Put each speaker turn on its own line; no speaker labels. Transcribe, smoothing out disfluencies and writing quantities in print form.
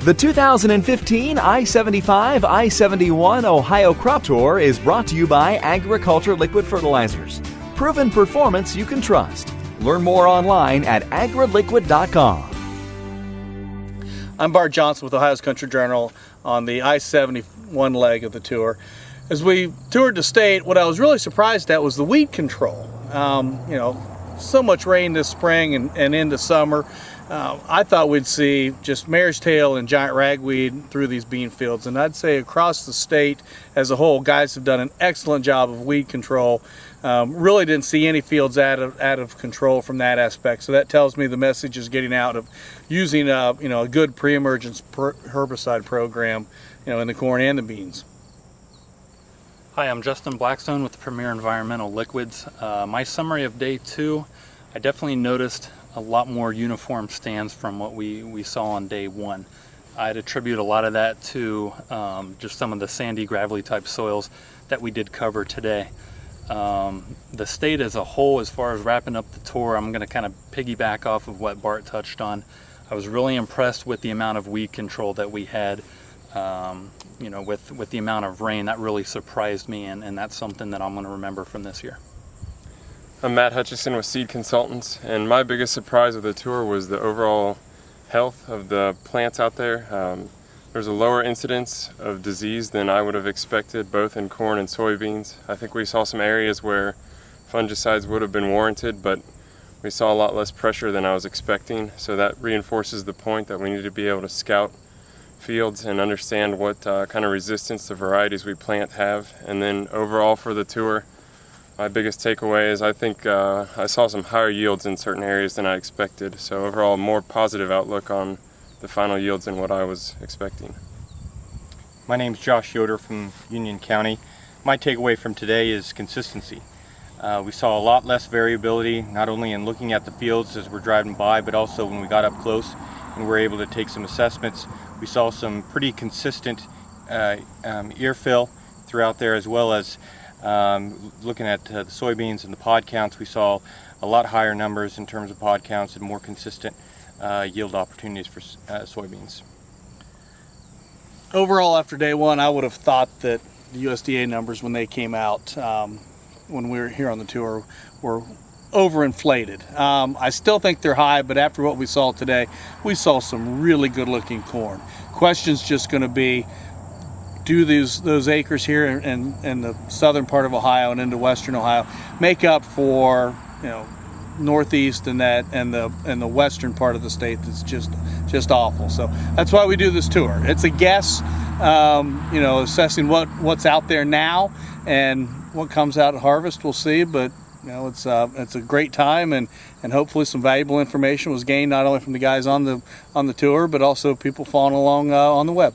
The 2015 I-75 I-71 Ohio Crop Tour is brought to you by Agriculture Liquid Fertilizers. Proven performance you can trust. Learn more online at agriliquid.com.
I'm Bart Johnson with Ohio's Country Journal on the I-71 leg of the tour. As we toured the state, what I was really surprised at was the weed control. So much rain this spring and into summer. I thought we'd see just mare's tail and giant ragweed through these bean fields, and I'd say across the state as a whole, guys have done an excellent job of weed control. Really didn't see any fields out of control from that aspect, so that tells me the message is getting out of using a good pre-emergence herbicide program in the corn and the beans.
Hi, I'm Justin Blackstone with the Premier Environmental Liquids. My summary of day 2, I definitely noticed a lot more uniform stands from what we saw on day 1. I'd attribute a lot of that to just some of the sandy, gravelly type soils that we did cover today. The state as a whole, as far as wrapping up the tour, I'm going to kind of piggyback off of what Bart touched on. I was really impressed with the amount of weed control that we had. With the amount of rain, that really surprised me, and that's something that I'm going to remember from this year.
I'm Matt Hutchinson with Seed Consultants, and my biggest surprise of the tour was the overall health of the plants out there. There's a lower incidence of disease than I would have expected, both in corn and soybeans. I think we saw some areas where fungicides would have been warranted, but we saw a lot less pressure than I was expecting, so that reinforces the point that we need to be able to scout fields and understand what kind of resistance the varieties we plant have. And then overall for the tour, my biggest takeaway is I think I saw some higher yields in certain areas than I expected. So overall, more positive outlook on the final yields than what I was expecting.
My name's Josh Yoder from Union County. My takeaway from today is consistency. We saw a lot less variability, not only in looking at the fields as we're driving by, but also when we got up close and we were able to take some assessments. We saw some pretty consistent ear fill throughout there, as well as looking at the soybeans and the pod counts. We saw a lot higher numbers in terms of pod counts and more consistent yield opportunities for soybeans.
Overall, after day 1, I would have thought that the USDA numbers, when they came out when we were here on the tour, were overinflated. I still think they're high, but after what we saw today, we saw some really good looking corn. Question's just going to be, do those acres here in the southern part of Ohio and into western Ohio make up for northeast and the western part of the state that's just awful. So that's why we do this tour. It's a guess, assessing what's out there now and what comes out at harvest. We'll see, but it's a great time, and hopefully some valuable information was gained not only from the guys on the tour, but also people following along on the web.